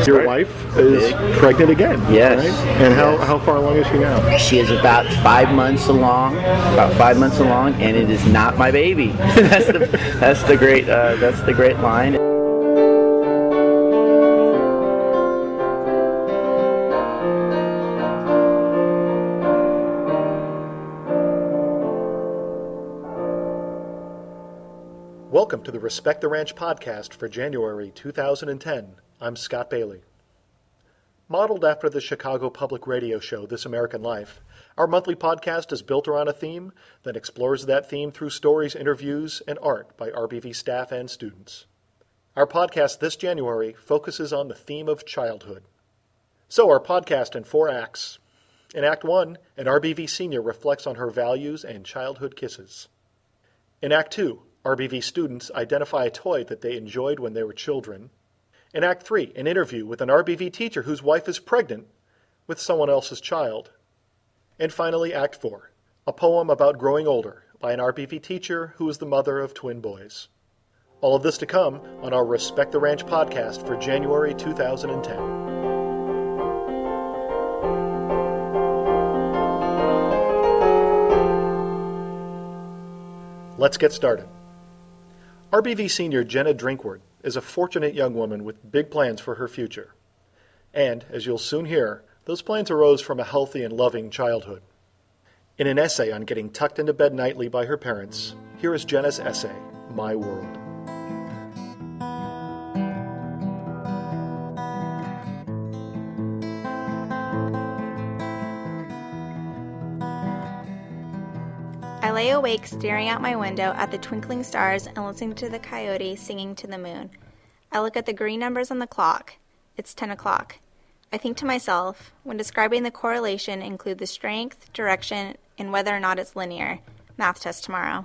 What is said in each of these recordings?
Your wife is pregnant again. Yes. Right? And how far along is she now? She is about 5 months along. And it is not my baby. that's the great line. Welcome to the Respect the Ranch podcast for January 2010. I'm Scott Bailey. Modeled after the Chicago public radio show This American Life, our monthly podcast is built around a theme that explores that theme through stories, interviews, and art by RBV staff and students. Our podcast this January focuses on the theme of childhood. So our podcast in 4 acts. In Act 1, an RBV senior reflects on her values and childhood kisses. In Act 2, RBV students identify a toy that they enjoyed when they were children. In Act 3, an interview with an RBV teacher whose wife is pregnant with someone else's child. And finally, Act 4, a poem about growing older by an RBV teacher who is the mother of twin boys. All of this to come on our Respect the Ranch podcast for January 2010. Let's get started. RBV senior Jenna Drinkward is a fortunate young woman with big plans for her future. And, as you'll soon hear, those plans arose from a healthy and loving childhood. In an essay on getting tucked into bed nightly by her parents, here is Jenna's essay, My World. I lay awake staring out my window at the twinkling stars and listening to the coyote singing to the moon. I look at the green numbers on the clock. It's 10 o'clock. I think to myself, when describing the correlation, include the strength, direction, and whether or not it's linear. Math test tomorrow.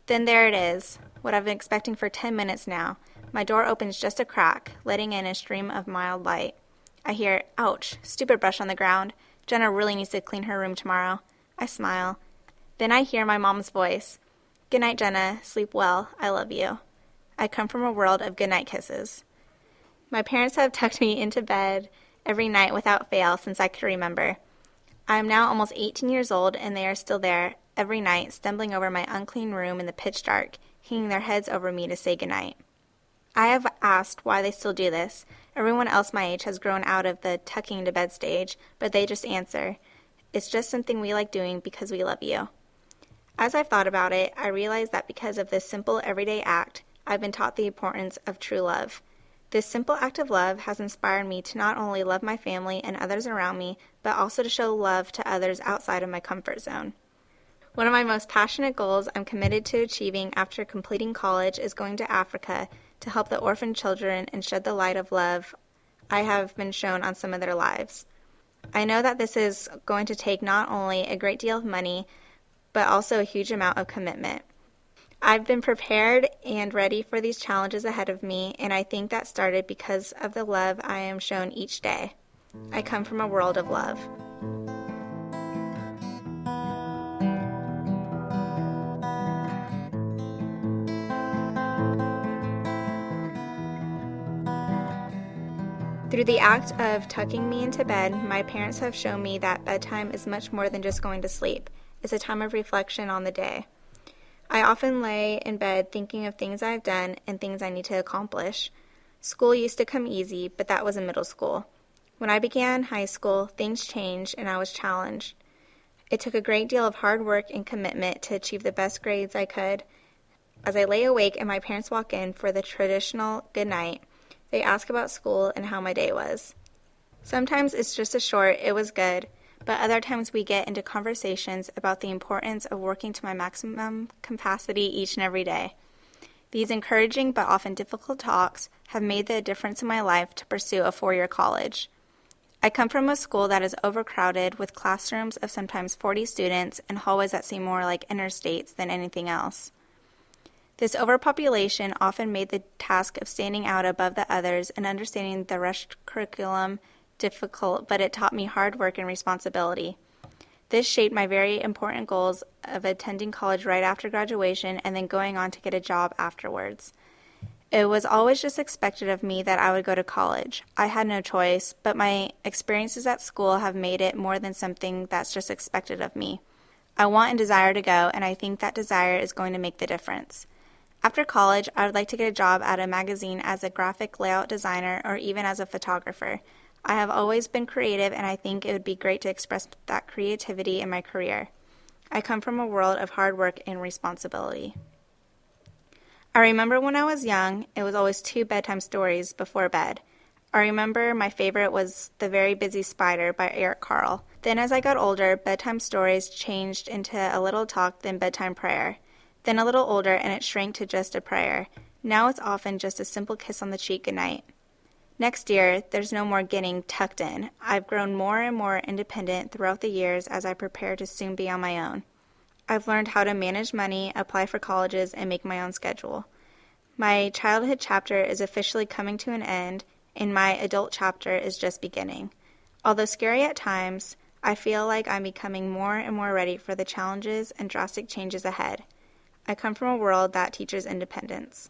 Then there it is, what I've been expecting for 10 minutes now. My door opens just a crack, letting in a stream of mild light. I hear, ouch, stupid brush on the ground. Jenna really needs to clean her room tomorrow. I smile. Then I hear my mom's voice. Good night, Jenna. Sleep well. I love you. I come from a world of goodnight kisses. My parents have tucked me into bed every night without fail since I could remember. I am now almost 18 years old, and they are still there every night, stumbling over my unclean room in the pitch dark, hanging their heads over me to say goodnight. I have asked why they still do this. Everyone else my age has grown out of the tucking into bed stage, but they just answer, it's just something we like doing because we love you. As I've thought about it, I realize that because of this simple everyday act, I've been taught the importance of true love. This simple act of love has inspired me to not only love my family and others around me, but also to show love to others outside of my comfort zone. One of my most passionate goals I'm committed to achieving after completing college is going to Africa to help the orphan children and shed the light of love I have been shown on some of their lives. I know that this is going to take not only a great deal of money, but also a huge amount of commitment. I've been prepared and ready for these challenges ahead of me, and I think that started because of the love I am shown each day. I come from a world of love. Through the act of tucking me into bed, my parents have shown me that bedtime is much more than just going to sleep. It's a time of reflection on the day. I often lay in bed thinking of things I've done and things I need to accomplish. School used to come easy, but that was in middle school. When I began high school, things changed and I was challenged. It took a great deal of hard work and commitment to achieve the best grades I could. As I lay awake and my parents walk in for the traditional good night, they ask about school and how my day was. Sometimes it's just a short, it was good, but other times we get into conversations about the importance of working to my maximum capacity each and every day. These encouraging but often difficult talks have made the difference in my life to pursue a 4-year college. I come from a school that is overcrowded with classrooms of sometimes 40 students and hallways that seem more like interstates than anything else. This overpopulation often made the task of standing out above the others and understanding the rushed curriculum difficult, but it taught me hard work and responsibility. This shaped my very important goals of attending college right after graduation and then going on to get a job afterwards. It was always just expected of me that I would go to college. I had no choice, but my experiences at school have made it more than something that's just expected of me. I want and desire to go, and I think that desire is going to make the difference. After college, I would like to get a job at a magazine as a graphic layout designer or even as a photographer. I have always been creative, and I think it would be great to express that creativity in my career. I come from a world of hard work and responsibility. I remember when I was young, it was always 2 bedtime stories before bed. I remember my favorite was The Very Busy Spider by Eric Carle. Then as I got older, bedtime stories changed into a little talk, then bedtime prayer. Then a little older, and it shrank to just a prayer. Now it's often just a simple kiss on the cheek goodnight. Next year, there's no more getting tucked in. I've grown more and more independent throughout the years as I prepare to soon be on my own. I've learned how to manage money, apply for colleges, and make my own schedule. My childhood chapter is officially coming to an end, and my adult chapter is just beginning. Although scary at times, I feel like I'm becoming more and more ready for the challenges and drastic changes ahead. I come from a world that teaches independence.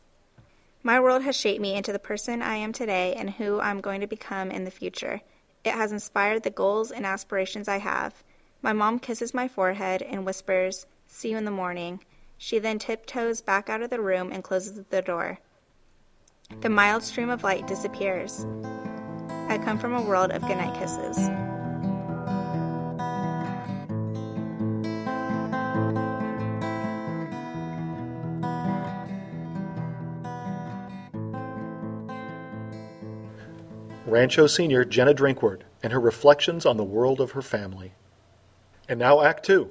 My world has shaped me into the person I am today and who I'm going to become in the future. It has inspired the goals and aspirations I have. My mom kisses my forehead and whispers, "See you in the morning." She then tiptoes back out of the room and closes the door. The mild stream of light disappears. I come from a world of goodnight kisses. Rancho senior Jenna Drinkward and her reflections on the world of her family. And now Act 2.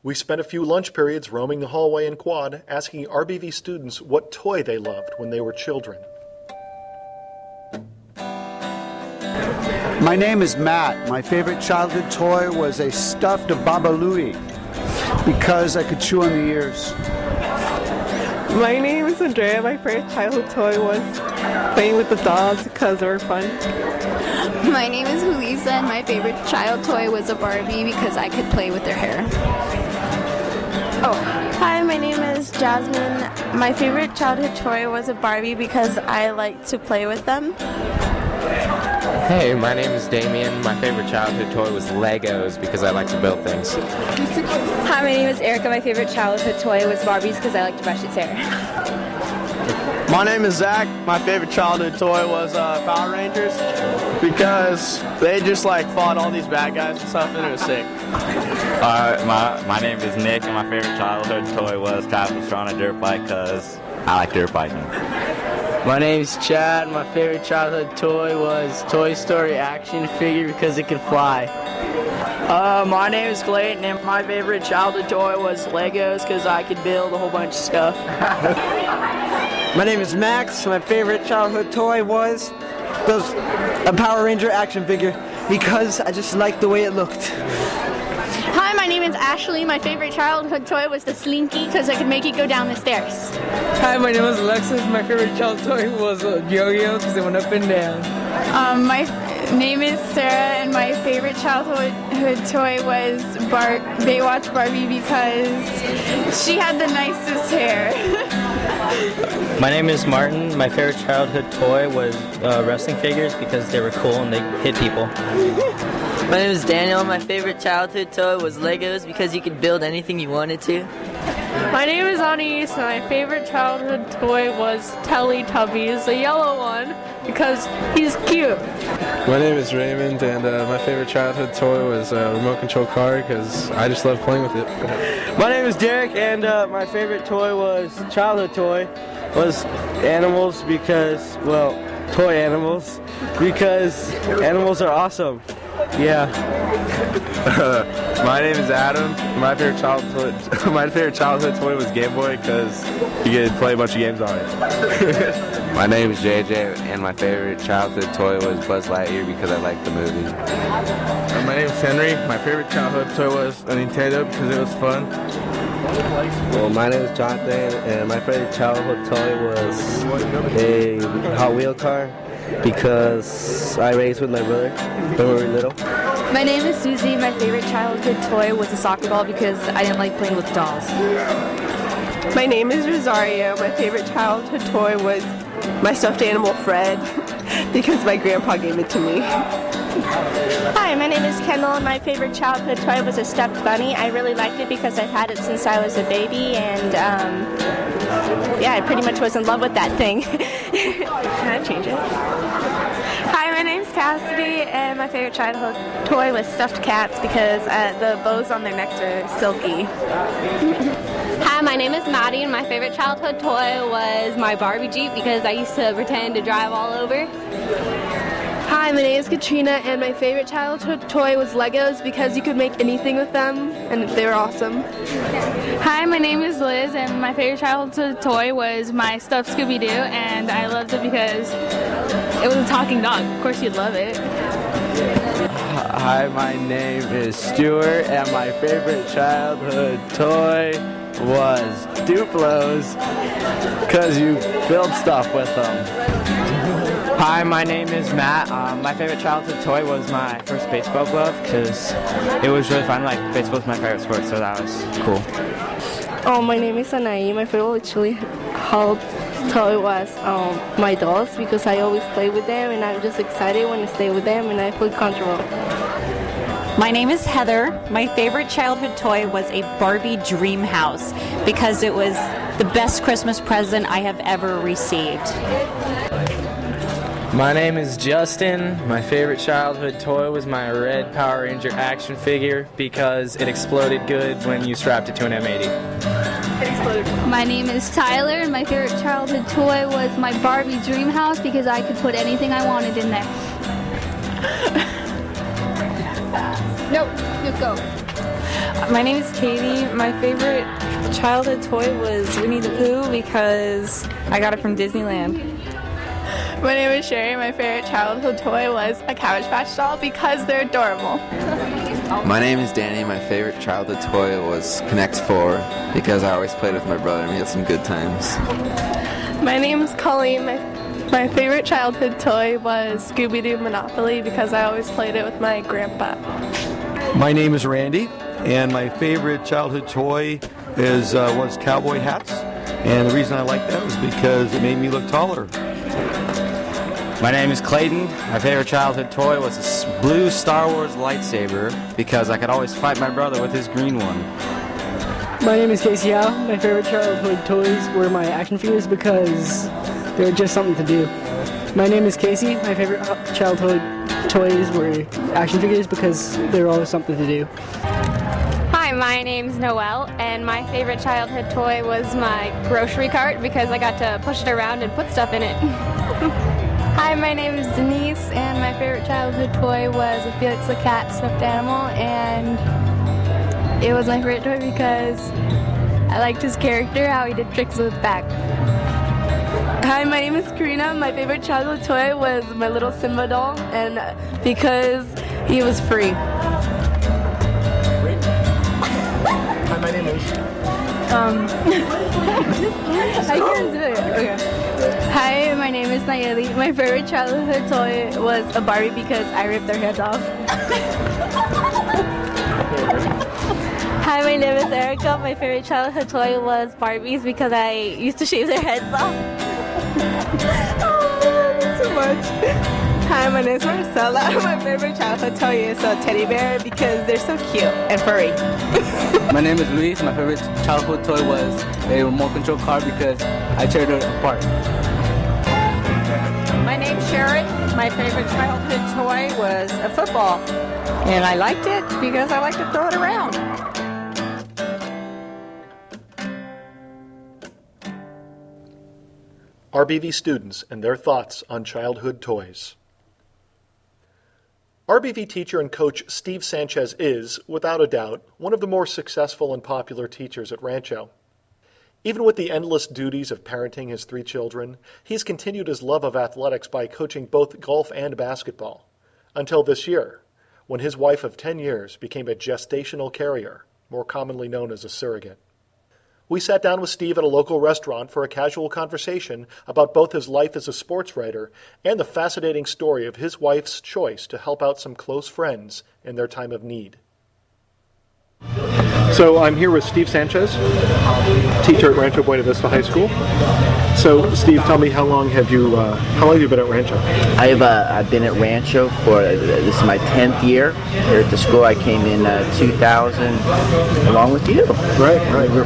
We spent a few lunch periods roaming the hallway and quad, asking RBV students what toy they loved when they were children. My name is Matt. My favorite childhood toy was a stuffed Baba Louie because I could chew on the ears. My name is Andrea. My favorite childhood toy was playing with the dolls because they were fun. My name is Julissa, and my favorite child toy was a Barbie because I could play with their hair. Hi, my name is Jasmine. My favorite childhood toy was a Barbie because I like to play with them. Hey, my name is Damien. My favorite childhood toy was Legos because I like to build things. Hi, my name is Erica. My favorite childhood toy was Barbies because I like to brush its hair. My name is Zach. My favorite childhood toy was Power Rangers because they just fought all these bad guys and stuff, and it was sick. My name is Nick, and my favorite childhood toy was Travis on a dirt bike because I like dirt biking. My name's Chad. My favorite childhood toy was Toy Story action figure because it could fly. My name is Clayton, and my favorite childhood toy was Legos because I could build a whole bunch of stuff. My name is Max. My favorite childhood toy was a Power Ranger action figure because I just liked the way it looked. Hi, my name is Ashley. My favorite childhood toy was the Slinky because I could make it go down the stairs. Hi, my name is Alexis. My favorite childhood toy was a yo-yo because it went up and down. My name is Sarah, and my favorite childhood toy was Baywatch Barbie because she had the nicest hair. My name is Martin. My favorite childhood toy was wrestling figures because they were cool and they hit people. My name is Daniel. My favorite childhood toy was Legos because you could build anything you wanted to. My name is Anais, and my favorite childhood toy was Teletubbies, the yellow one, because he's cute. My name is Raymond, and my favorite childhood toy was a remote control car because I just love playing with it. My name is Derek, and my favorite toy childhood toy was animals because, toy animals, because animals are awesome. Yeah. My name is Adam. My favorite childhood toy was Game Boy because you could play a bunch of games on it. My name is JJ, and my favorite childhood toy was Buzz Lightyear because I liked the movie. My name is Henry. My favorite childhood toy was a Nintendo because it was fun. Well, my name is Jonathan, and my favorite childhood toy was a Hot Wheel car because I raced with my brother when we were little. My name is Susie. My favorite childhood toy was a soccer ball because I didn't like playing with dolls. My name is Rosario. My favorite childhood toy was my stuffed animal Fred because my grandpa gave it to me. Hi, my name is Kendall, and my favorite childhood toy was a stuffed bunny. I really liked it because I've had it since I was a baby, and yeah, I pretty much was in love with that thing. Can I change it? Hi, my name's Cassidy, and my favorite childhood toy was stuffed cats because the bows on their necks are silky. Hi, my name is Maddie, and my favorite childhood toy was my Barbie Jeep because I used to pretend to drive all over. Hi, my name is Katrina, and my favorite childhood toy was Legos because you could make anything with them, and they were awesome. Hi, my name is Liz, and my favorite childhood toy was my stuffed Scooby-Doo, and I loved it because it was a talking dog. Of course you'd love it. Hi, my name is Stuart, and my favorite childhood toy was Duplos because you build stuff with them. Hi, my name is Matt. My favorite childhood toy was my first baseball glove because it was really fun. Like, baseball is my favorite sport, so that was cool. Oh, my name is Anaí. My favorite childhood toy was my dolls because I always play with them, and I'm just excited when I stay with them, and I feel comfortable. My name is Heather. My favorite childhood toy was a Barbie dream house because it was the best Christmas present I have ever received. My name is Justin. My favorite childhood toy was my red Power Ranger action figure because it exploded good when you strapped it to an M80. My name is Tyler, and my favorite childhood toy was my Barbie dream house because I could put anything I wanted in there. Nope, you go. My name is Katie. My favorite childhood toy was Winnie the Pooh because I got it from Disneyland. My name is Sherry. My favorite childhood toy was a Cabbage Patch doll because they're adorable. My name is Danny. My favorite childhood toy was Connect 4 because I always played with my brother and we had some good times. My name is Colleen. My favorite childhood toy was Scooby-Doo Monopoly because I always played it with my grandpa. My name is Randy, and my favorite childhood toy was cowboy hats. And the reason I liked that was because it made me look taller. My name is Clayton. My favorite childhood toy was a blue Star Wars lightsaber because I could always fight my brother with his green one. My name is Casey Howe. My favorite childhood toys were my action figures because they were just something to do. My name is Casey. My favorite childhood toys were action figures because they were always something to do. Hi, my name's Noelle, and my favorite childhood toy was my grocery cart because I got to push it around and put stuff in it. Hi, my name is Denise, and my favorite childhood toy was a Felix the Cat stuffed animal, and it was my favorite toy because I liked his character, how he did tricks with his back. Hi, my name is Karina. My favorite childhood toy was my little Simba doll, and because he was free. Hi, my name is... I can't do it. Okay. Hi, my name is Nayeli. My favorite childhood toy was a Barbie because I ripped their heads off. Hi, my name is Erica. My favorite childhood toy was Barbies because I used to shave their heads off. Oh, that's so much. Hi, my name is Marcella. My favorite childhood toy is a teddy bear because they're so cute and furry. My name is Luis. My favorite childhood toy was a remote control car because I tear it apart. My name's Sharon. My favorite childhood toy was a football. And I liked it because I like to throw it around. RBV students and their thoughts on childhood toys. RBV teacher and coach Steve Sanchez is, without a doubt, one of the more successful and popular teachers at Rancho. Even with the endless duties of parenting his 3 children, he's continued his love of athletics by coaching both golf and basketball, until this year, when his wife of 10 years became a gestational carrier, more commonly known as a surrogate. We sat down with Steve at a local restaurant for a casual conversation about both his life as a sports writer and the fascinating story of his wife's choice to help out some close friends in their time of need. So I'm here with Steve Sanchez, teacher at Rancho Buena Vista High School. So Steve, tell me, how long have you been at Rancho? I've been at Rancho for this is my 10th year here at the school. I came in 2000 along with you. Right.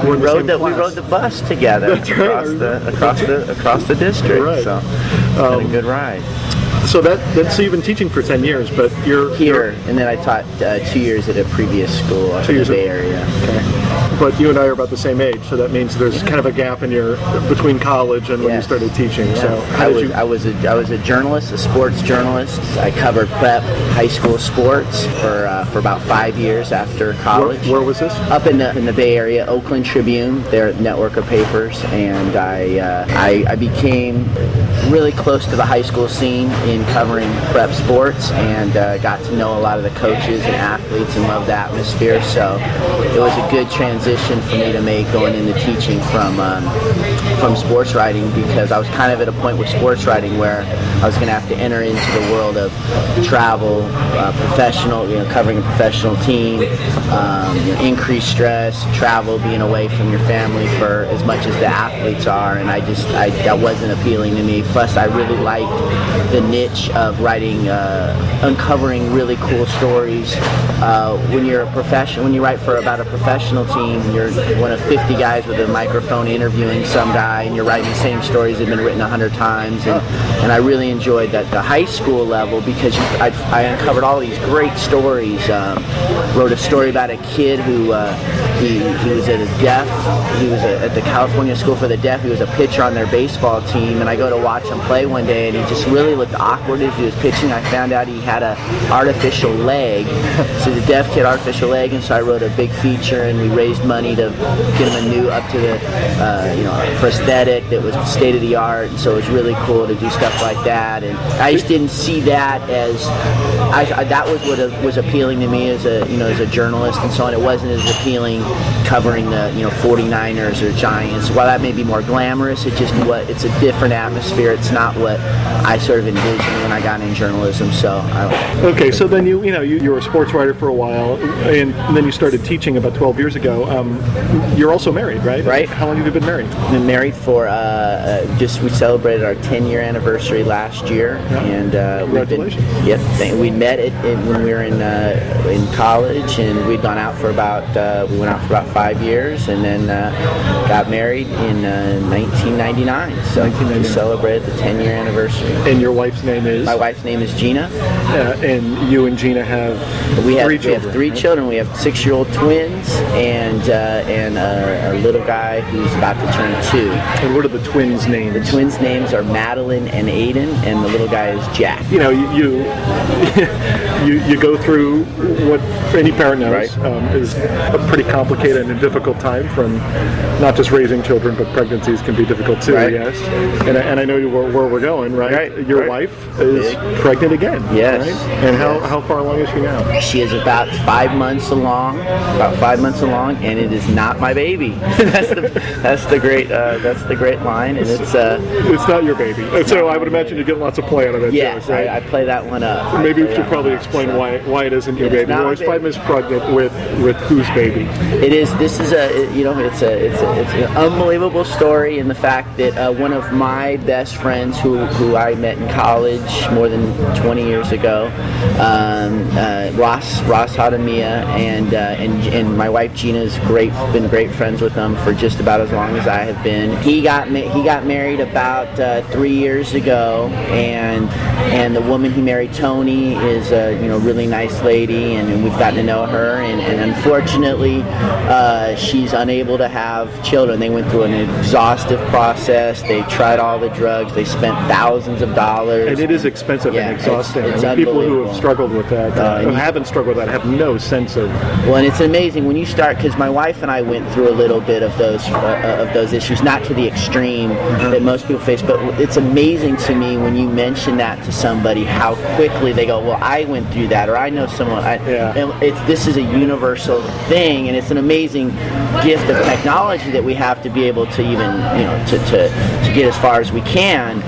We rode the bus together across the district. Right. So it's been a good ride. So so you've been teaching for 10 years, but you're here, and then I taught 2 years at a previous school in the Bay Area. Okay. But you and I are about the same age, so that means there's kind of a gap in between college and when you started teaching. Yeah. So I was a journalist, a sports journalist. I covered prep high school sports for about 5 years after college. Where was this? Up in the Bay Area, Oakland Tribune, their network of papers, and I became really close to the high school scene in covering prep sports, and got to know a lot of the coaches and athletes and loved the atmosphere. So it was a good transition for me to make going into teaching from sports writing, because I was kind of at a point with sports writing where I was going to have to enter into the world of travel, professional, covering a professional team, increased stress, travel, being away from your family for as much as the athletes are, and that wasn't appealing to me. Plus, I really liked the niche of writing, uncovering really cool stories. When you're a professional, when you write for about a professional team, you're one of 50 guys with a microphone interviewing some guy, and you're writing the same stories that have been written 100 times. And I really enjoyed the high school level, because I uncovered all these great stories. Wrote a story about a kid who he was at the California School for the Deaf. He was a pitcher on their baseball team, and I go to watch him play one day, and he just really looked awkward as he was pitching. I found out he had an artificial leg, so the deaf kid artificial leg, and so I wrote a big feature, and we raised money to get him a new prosthetic that was state of the art, and so it was really cool to do stuff like that. And I just didn't see that as that was what was appealing to me as a journalist and so on. It wasn't as appealing covering the 49ers or Giants. While that may be more glamorous, it's a different atmosphere. It's not what I sort of envisioned when I got in journalism. So okay, so then you were a sports writer for a while, and then you started teaching about 12 years ago. You're also married, right? Right. How long have you been married? I've been married for we celebrated our 10-year anniversary last year, and congratulations. We met when we were in college, and we'd gone out for about 5 years, and then got married in 1999. So we celebrated the 10-year anniversary. And your wife's name is? My wife's name is Jenna. And you and Gina have three children. We have 3 children. We have 6-year-old twins and a little guy who's about to turn 2. And what are the twins' names? The twins' names are Madeline and Aiden, and the little guy is Jack. You go through what any parent knows is a pretty complicated and difficult time, from not just raising children, but pregnancies can be difficult too. Right. Yes, and I know where we're going. Right. Your wife is pregnant again. Yes. Right? And how far along is she now? She is about 5 months along. And it is not my baby. that's the great line, and it's not your baby. So I would imagine you get lots of play out of it. Yes, right? I play that one up. Maybe we should probably explain why it isn't your baby. You're always 5 months pregnant with whose baby? It is. This is it's an unbelievable story in the fact that one of my best friends who I met in college more than 20 years ago, Ross Hadamia, and my wife Gina's been great friends with him for just about as long as I have been. He got married about 3 years ago, and the woman he married, Tony, is a really nice lady, and we've gotten to know her, and unfortunately she's unable to have children. They went through an exhaustive process. They tried all the drugs. They spent thousands of dollars. And it is expensive and exhausting. It's people who have struggled with that, who haven't struggled with that, have no sense of. Well, and it's amazing when you start, because my wife and I went through a little bit of those issues, not to the extreme that most people face, but it's amazing to me when you mention that to somebody, how quickly they go, well, I went through that, or I know someone. This is a universal thing, and it's an amazing gift of technology that we have to be able to even to get as far as we can.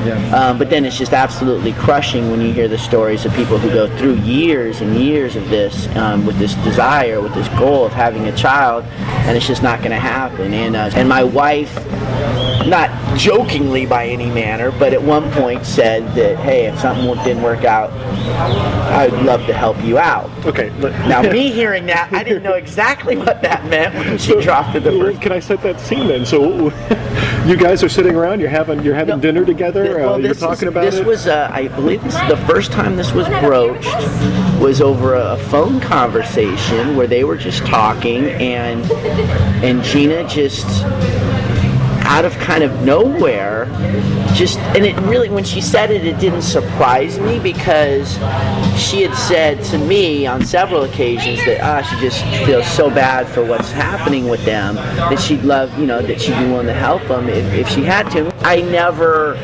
But then it's just absolutely absolutely crushing when you hear the stories of people who go through years and years of this with this desire, with this goal of having a child, and it's just not going to happen. And my wife, not jokingly by any manner, but at one point said that, hey, if something didn't work out, I'd love to help you out. Okay. Now, me hearing that, I didn't know exactly what that meant when she dropped it the first. Can I set that scene then? So you guys are sitting around, you're having dinner together, you're talking about it? This was, I believe the first time this was broached was over a phone conversation where they were just talking, and Gina just, out of kind of nowhere, and it really, when she said it, it didn't surprise me, because she had said to me on several occasions that she just feels so bad for what's happening with them, that she'd love, that she'd be willing to help them if she had to. I never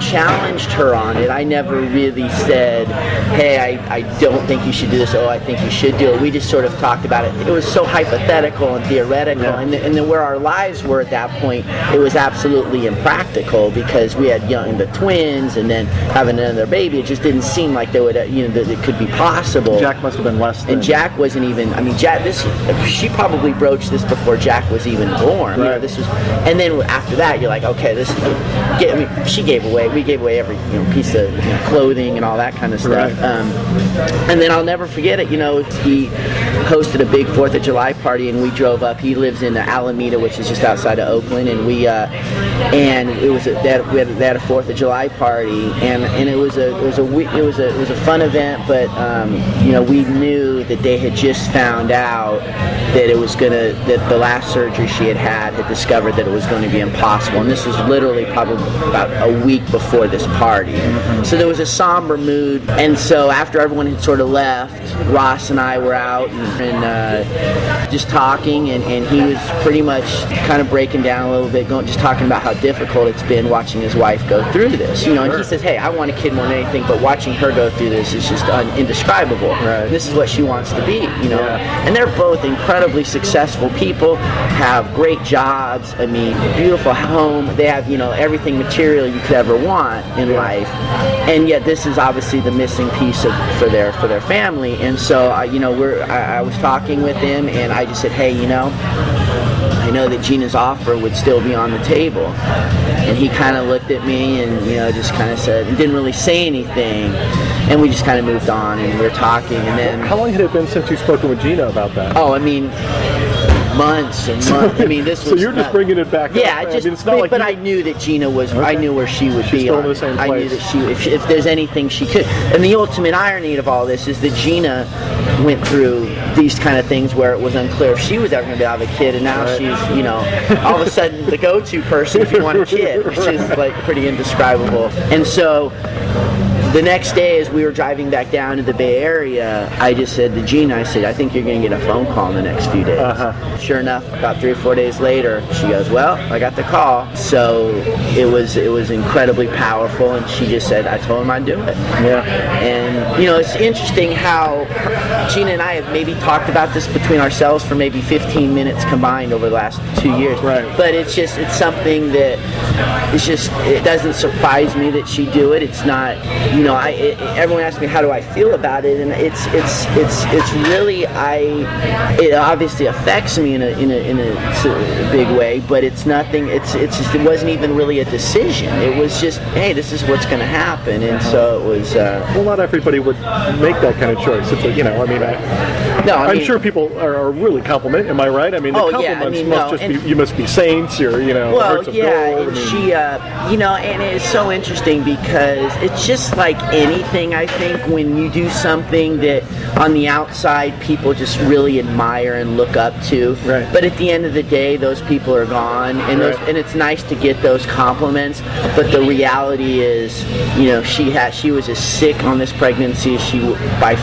challenged her on it. I never really said, hey, I don't think you should do this. Oh, I think you should do it. We just sort of talked about it. It was so hypothetical and theoretical, and then where our lives were at that point, it was absolutely impractical, because we had the twins, and then having another baby, it just didn't seem like that it could be possible. Jack must have been less than. And Jack wasn't even. I mean, she probably broached this before Jack was even born. Right. And then after that, you're like, okay, we gave away every piece of clothing and all that kind of stuff. Right. And then I'll never forget it. He hosted a big 4th of July party, and we drove up. He lives in Alameda, which is just outside of Oakland, and they had a 4th of July party, and it was a fun event, but we knew that they had just found out that that the last surgery she had discovered that it was going to be impossible, and this was literally probably about a week before this party. Mm-hmm. So there was a somber mood, and so after everyone had sort of left, Ross and I were out and just talking, and he was pretty much kind of breaking down a little bit, just talking about how difficult it's been watching his wife go through this. And he says, hey, I want a kid more than anything, but watching her go through this is just indescribable. Right. This is what she wants to be, And they're both incredibly successful people, have great jobs, beautiful home. They have, everything material you could ever want in life, and yet this is obviously the missing piece for their family. And so I was talking with him, and I just said, hey, I know that Gina's offer would still be on the table. And he kind of looked at me and just kind of said, didn't really say anything, and we just kind of moved on, and we were talking. And then, how long had it been since you've spoken with Gina about that? Months and months. This was. So you're just bringing it back. Yeah, up. I knew that Gina was. Okay. I knew where she would be. Still in the same place. I knew that if there's anything she could. And the ultimate irony of all this is that Gina went through these kind of things where it was unclear if she was ever going to have a kid, and now she's, all of a sudden the go-to person if you want a kid, which is like pretty indescribable. And so the next day, as we were driving back down to the Bay Area, I just said to Gina, I said, I think you're going to get a phone call in the next few days. Uh-huh. Sure enough, about 3 or 4 days later, she goes, well, I got the call. So it was incredibly powerful, and she just said, I told him I'd do it. Yeah. And, it's interesting how Gina and I have maybe talked about this between ourselves for maybe 15 minutes combined over the last 2 years. Right. But it's something that it doesn't surprise me that she'd do it. It's not, everyone asks me how do I feel about it, and it's really it obviously affects me in a big way, but it's nothing. It wasn't even really a decision. It was just, hey, this is what's going to happen, and so it was. Well, not everybody would make that kind of choice. I'm sure people are really compliment. Am I right? The compliments you must be saints, or Well, yeah, and she, and it's so interesting because it's just like anything. I think when you do something that on the outside people just really admire and look up to, right. But at the end of the day, those people are gone, and and it's nice to get those compliments. But the reality is, she was as sick on this pregnancy as by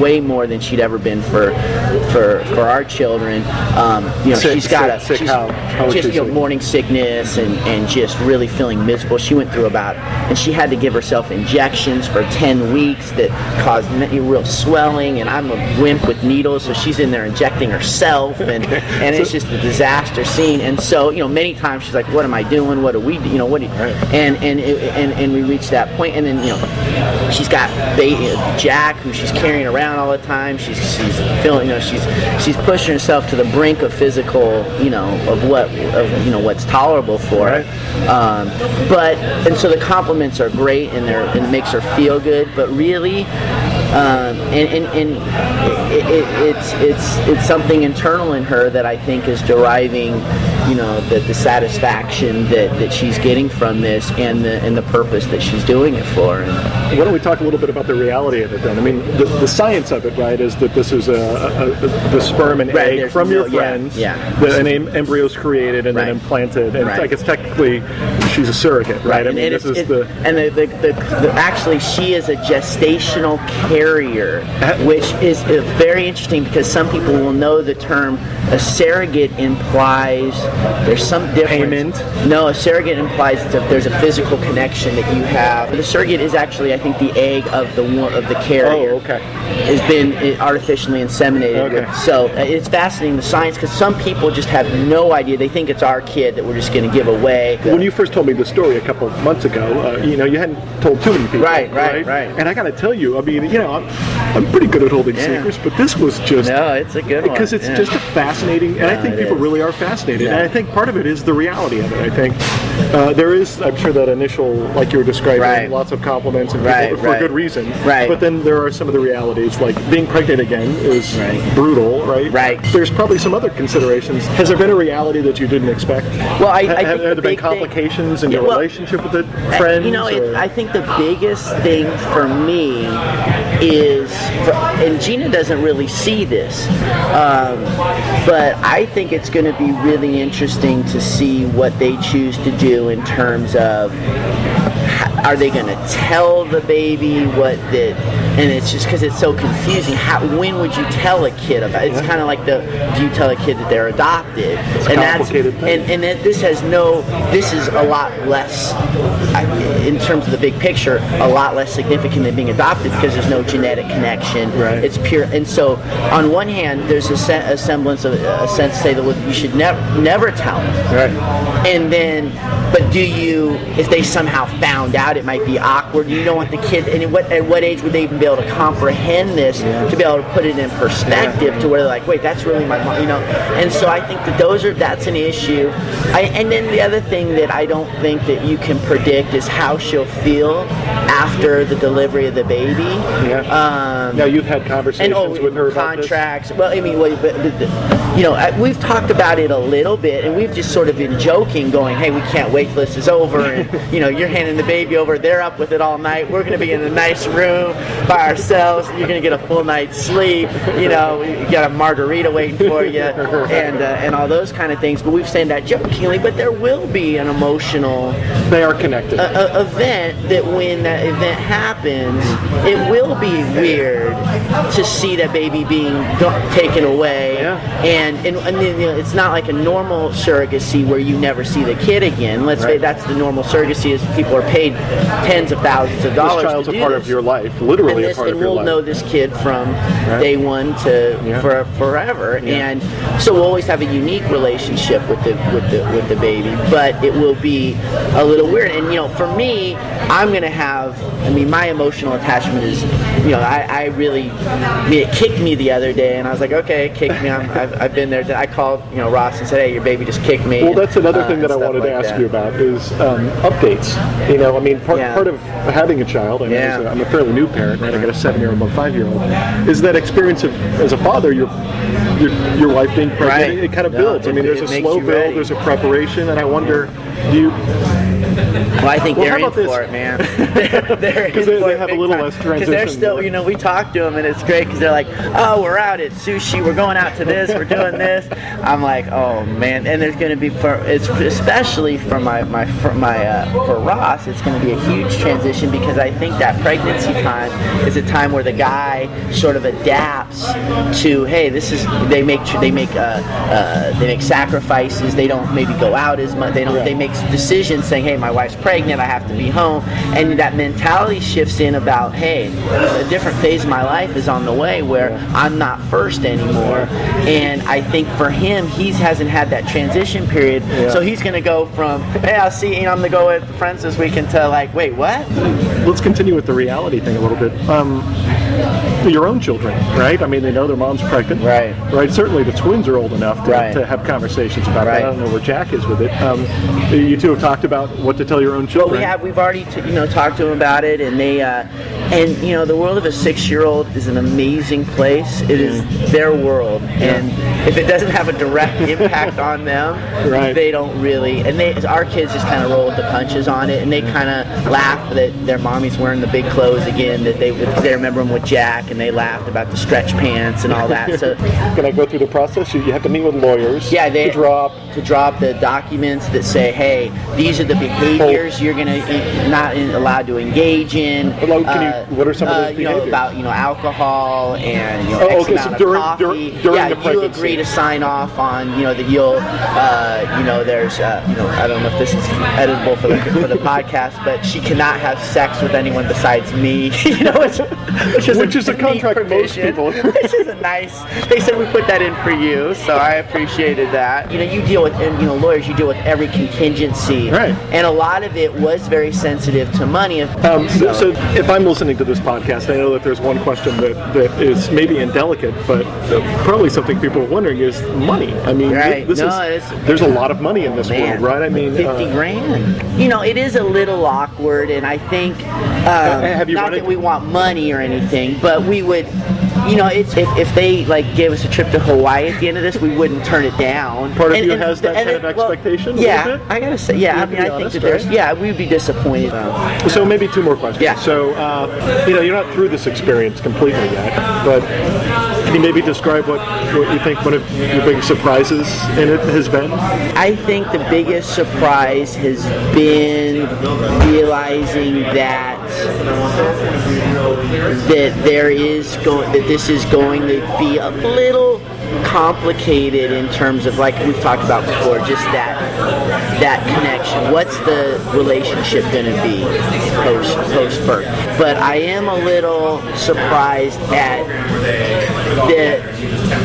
way more than she'd ever been for for our children. She's got morning sickness and just really feeling miserable. She went through and she had to give herself injections for 10 weeks that caused real swelling, and I'm a wimp with needles, so she's in there injecting herself, and it's just a disaster scene. And so, many times she's like, what am I doing? What do we do? And we reached that point, and then, she's got Jack, who she's carrying around all the time. She's feeling, she's pushing herself to the brink of physical, what's tolerable for her. And so the compliments are great, and it makes her feel good, but really, it's something internal in her that I think is deriving, the satisfaction that she's getting from this, and the purpose that she's doing it for. Why don't we talk a little bit about the reality of it then? I mean, the science of it, right, is that this is the sperm and egg from your friend. An embryo's created and then implanted, and I guess technically she's a surrogate, right? I mean, actually she is a gestational carrier, which is very interesting because some people will know the term. A surrogate implies there's some difference. Payment? No, a surrogate implies that there's a physical connection that you have. The surrogate is actually, I think, the egg of the carrier. Oh, okay. Has been artificially inseminated. Okay. So it's fascinating, the science, because some people just have no idea. They think it's our kid that we're just going to give away. When you first told me the story a couple of months ago, you hadn't told too many people. Right. And I got to tell you, I mean, I'm pretty good at holding secrets, but this was just... No, it's a good one. Because it's just a fascinating, and I think people really are fascinated. And I think part of it is the reality of it. I think there is, I'm sure, that initial, like you were describing, lots of compliments and people for good reason. Right. But then there are some of the realities, like being pregnant again is brutal, right? Right. There's probably some other considerations. Has there been a reality that you didn't expect? Well, I think have there been complications in your relationship with the friends? I think the biggest thing for me is, and Gina doesn't really see this, but I think it's going to be really interesting to see what they choose to do in terms of, are they going to tell the baby and it's just because it's so confusing. When would you tell a kid about it? It's kind of like do you tell a kid that they're adopted? It's a complicated thing. And this is a lot less, in terms of the big picture, a lot less significant than being adopted because there's no genetic connection. Right. It's pure. And so on one hand, there's a semblance of a sense to say that you should never tell them. Right. And then, but do you, if they somehow found out, it might be awkward. You don't want the kid, and at what age would they even be able to comprehend this, to be able to put it in perspective to where they're like, wait, that's really my mom, And so I think that that's an issue. And then the other thing that I don't think that you can predict is how she'll feel after the delivery of the baby. Yeah. Now you've had conversations with her about contracts. Well, I mean, we've talked about it a little bit, and we've just sort of been joking, going, hey, we can't wait till this is over, and you're handing the baby over, they're up with it all night, we're going to be in a nice room by ourselves, you're going to get a full night's sleep, you got a margarita waiting for you, and all those kind of things. But we've said that jokingly, but there will be an emotional, they are connected, event that when that event happens, it will be weird to see that baby being taken away. And it's not like a normal surrogacy where you never see the kid again. Let's say that's the normal surrogacy, is people are paid tens of thousands of dollars. This child's to do a part of your life, literally a part of your life. And we'll know this kid from day one to forever. And so we'll always have a unique relationship with the baby, but it will be a little weird. And for me, I'm going to have, my emotional attachment is, it kicked me the other day, and I was like, okay, it kicked me. I've been there. I called, Ross and said, hey, your baby just kicked me. Well, that's another thing that I wanted to ask you about is updates. Part of having a child, I'm a fairly new parent, right? I got a 7-year-old and a 5-year-old. Is that experience of, as a father, your wife being pregnant, it kind of builds. There's a slow build, there's a preparation, and I wonder, Well, I think they're in for it, man. They're Because they have a little less transition. Because they're still, you know, we talk to them and it's great because they're like, oh, we're out at sushi, we're going out to this, we're doing this. I'm like, oh man, and there's going to be especially for for Ross, it's going to be a huge transition because I think that pregnancy time is a time where the guy sort of adapts to, hey, this is they make sacrifices. They don't maybe go out as much. They make decisions saying, hey, my wife's pregnant, I have to be home, and that mentality shifts in about, hey, a different phase of my life is on the way where I'm not first anymore. And I think for him, he hasn't had that transition period, so he's going to go from, hey, I'll see you, I'm going to go with friends this weekend to like, wait, what? Let's continue with the reality thing a little bit. Your own children, right? I mean, they know their mom's pregnant. Right. Certainly the twins are old enough to have conversations about that. I don't know where Jack is with it. You two have talked about what to tell your own children. Well, we've already talked to them about it, and they the world of a 6-year-old is an amazing place. It is their world, and if it doesn't have a direct impact on them, they don't really. And our kids just kind of roll with the punches on it, and they kind of laugh that their mommy's wearing the big clothes again. That they remember them with Jack, and they laughed about the stretch pants and all that. So, can I go through the process? You have to meet with lawyers. Yeah, to drop the documents that say, hey, these are the behaviors you're not allowed to engage in. What are some of those behaviors? About alcohol and X amount of coffee. During the pregnancy. You agree to sign off on that you'll there's I don't know if this is editable for the podcast, but she cannot have sex with anyone besides me. Which is a contract for most people. Which is a nice. They said we put that in for you, so I appreciated that. You deal with lawyers. You deal with every contingency, right? And a lot of it was very sensitive to money. So if I'm listening to this podcast, I know that there's one question that is maybe indelicate, but probably something people are wondering is money. I mean, there's a lot of money in this world, right? I mean, $50 grand. It is a little awkward, and I think not that we want money or anything, but we would. If they gave us a trip to Hawaii at the end of this, we wouldn't turn it down. Part of you has that kind of expectation. Yeah, I gotta say, I think that there's. Yeah, we'd be disappointed. So maybe two more questions. Yeah. So you're not through this experience completely yet, but can you maybe describe what you think one of your biggest surprises in it has been? I think the biggest surprise has been realizing that this is going to be a little complicated in terms of, like we've talked about before, just that connection. What's the relationship going to be post birth? But I am a little surprised at the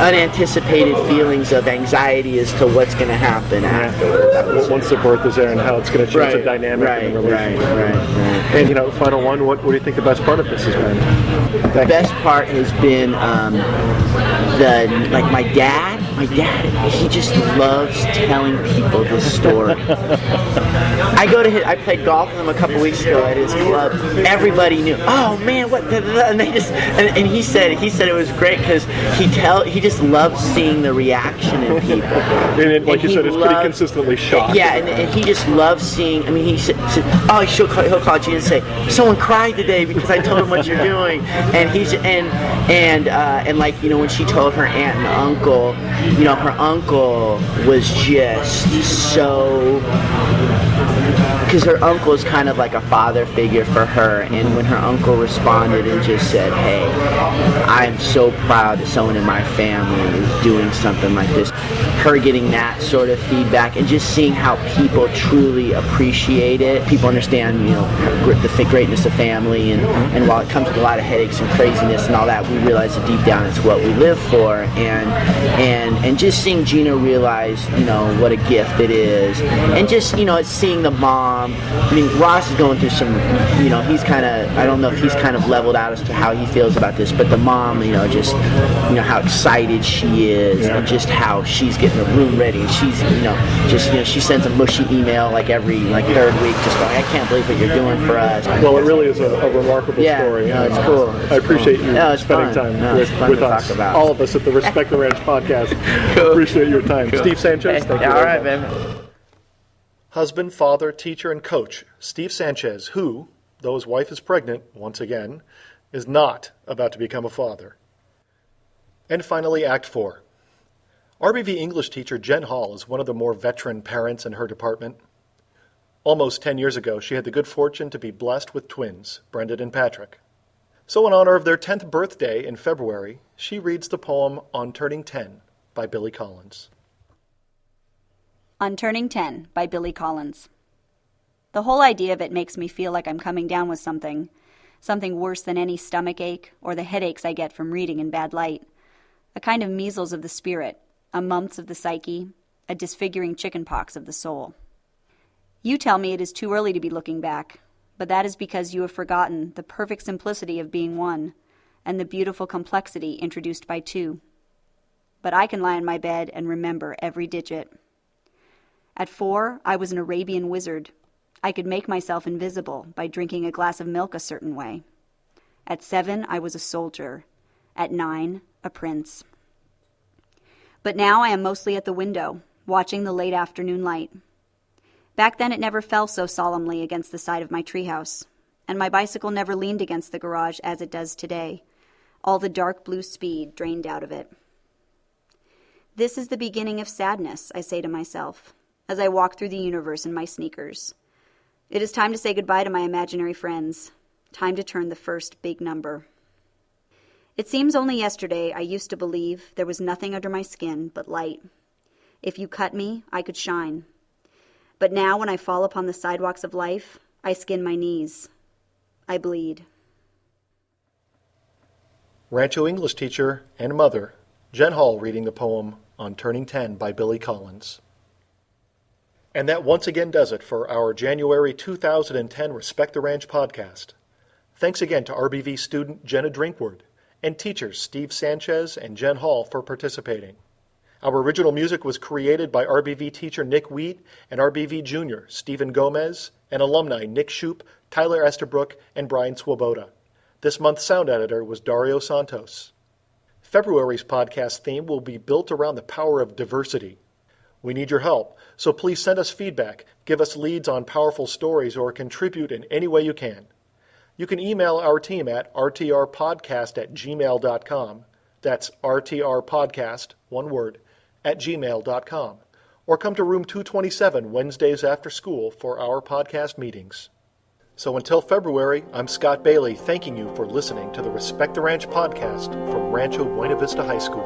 unanticipated feelings of anxiety as to what's going to happen afterwards. Once the birth is there and how it's going to change the dynamic in the relationship. Right. And final one, what do you think the best part of this has been? The best part has been my dad, he just loves telling people this story. I played golf with him a couple weeks ago at his club. Everybody knew. Oh man, what? And they just and he said it was great because he just loves seeing the reaction in people. And like you said, it's pretty consistently shocked. Yeah, and he just loves seeing. I mean, he said, oh, he'll call Gina and say, someone cried today because I told him what you're doing, and he's and like when she told her aunt and uncle, her uncle was just so. Because her uncle is kind of like a father figure for her, and when her uncle responded and just said, hey, I'm so proud that someone in my family is doing something like this, her getting that sort of feedback and just seeing how people truly appreciate it. People understand, the greatness of family, and while it comes with a lot of headaches and craziness and all that, we realize that deep down it's what we live for, and just seeing Gina realize, what a gift it is, and just, it's seeing the mom. I mean, Ross is going through some, he's kind of, I don't know if he's kind of leveled out as to how he feels about this, but the mom, just, how excited she is, and just how she's getting the room ready, and she's, she sends a mushy email every third week, just going, I can't believe what you're doing for us. Well, it really is a remarkable story. No, it's cool. I appreciate you spending time with us. Talk about. All of us at the Respect the Ranch podcast. Cool. Appreciate your time. Cool. Steve Sanchez, thank you. All right, man. Husband, father, teacher, and coach Steve Sanchez, who, though his wife is pregnant, once again, is not about to become a father. And finally, Act 4. RBV English teacher Jen Hall is one of the more veteran parents in her department. Almost 10 years ago, she had the good fortune to be blessed with twins, Brendan and Patrick. So in honor of their 10th birthday in February, she reads the poem On Turning 10 by Billy Collins. On Turning 10 by Billy Collins. The whole idea of it makes me feel like I'm coming down with something worse than any stomach ache or the headaches I get from reading in bad light. A kind of measles of the spirit, a mumps of the psyche, a disfiguring chickenpox of the soul. You tell me it is too early to be looking back, but that is because you have forgotten the perfect simplicity of being one and the beautiful complexity introduced by two. But I can lie in my bed and remember every digit. At 4, I was an Arabian wizard. I could make myself invisible by drinking a glass of milk a certain way. At 7, I was a soldier. At 9, a prince. But now I am mostly at the window, watching the late afternoon light. Back then it never fell so solemnly against the side of my treehouse, and my bicycle never leaned against the garage as it does today, all the dark blue speed drained out of it. This is the beginning of sadness, I say to myself, as I walk through the universe in my sneakers. It is time to say goodbye to my imaginary friends, time to turn the first big number. It seems only yesterday I used to believe there was nothing under my skin but light. If you cut me, I could shine. But now when I fall upon the sidewalks of life, I skin my knees. I bleed. Rancho English teacher and mother, Jen Hall reading the poem On Turning 10 by Billy Collins. And that once again does it for our January 2010 Respect the Ranch podcast. Thanks again to RBV student Jenna Drinkward and teachers Steve Sanchez and Jen Hall for participating. Our original music was created by RBV teacher Nick Wheat and RBV junior Stephen Gomez and alumni Nick Shoup, Tyler Esterbrook, and Brian Swoboda. This month's sound editor was Dario Santos. February's podcast theme will be built around the power of diversity. We need your help, so please send us feedback, give us leads on powerful stories, or contribute in any way you can. You can email our team at rtrpodcast@gmail.com. That's rtrpodcast, one word, @gmail.com, or come to room 227 Wednesdays after school for our podcast meetings. So until February, I'm Scott Bailey thanking you for listening to the Respect the Ranch podcast from Rancho Buena Vista High School.